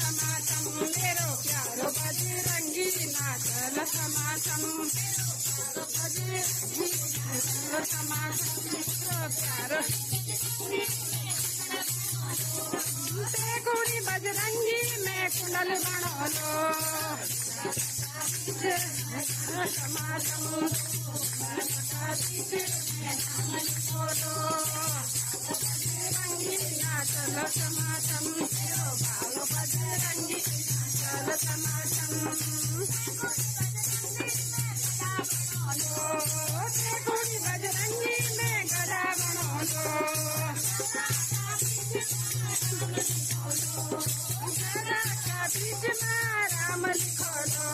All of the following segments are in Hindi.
समासम मेरो प्यारो बजरंगी नाचल समासम बजरंगी नाचल समासम मेरो प्यारो कुड़ी बजरंगी में कुंडल बनोलो समासम बजरंगी नाचल समासम मेरो भाव बजरंगी नाचल समासम कुड़ी बजरंगी में गला बनोलो बीच में राम लिखोलो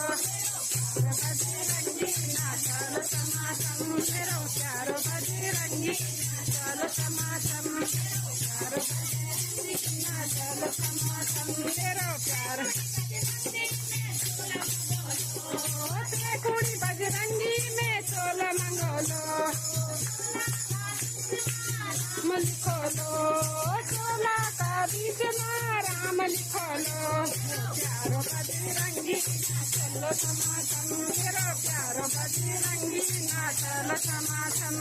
बजरंगी नाचल समासम मेरो प्यारो बजरंगी नाचल समासम प्यारो बजरंगी नाचल समासम मेरो प्यारो कुड़ी बजरंगी में चोल मंगोलो लिखोलो चोला का बीच में राम लिखोलो प्यारो बजरंगी नाचल समासम मेरो प्यारो बजरंगी नाचल समासम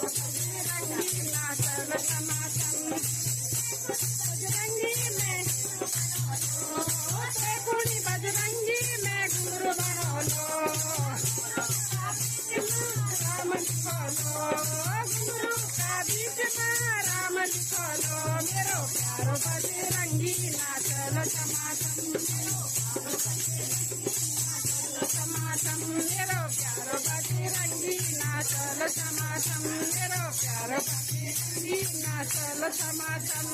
बजरंगी नाचल समासम बजरंगी में कुड़ी बजरंगी में गुरु बनोलो राम लिखोलो गुरु का बीच में राम लिखोलो मेरो प्यारो बजरंगी नाचल समासम समासम मेरो प्यारो बजरंगी नाचल समासम मेरो प्यारो बजरंगी नाचल समासम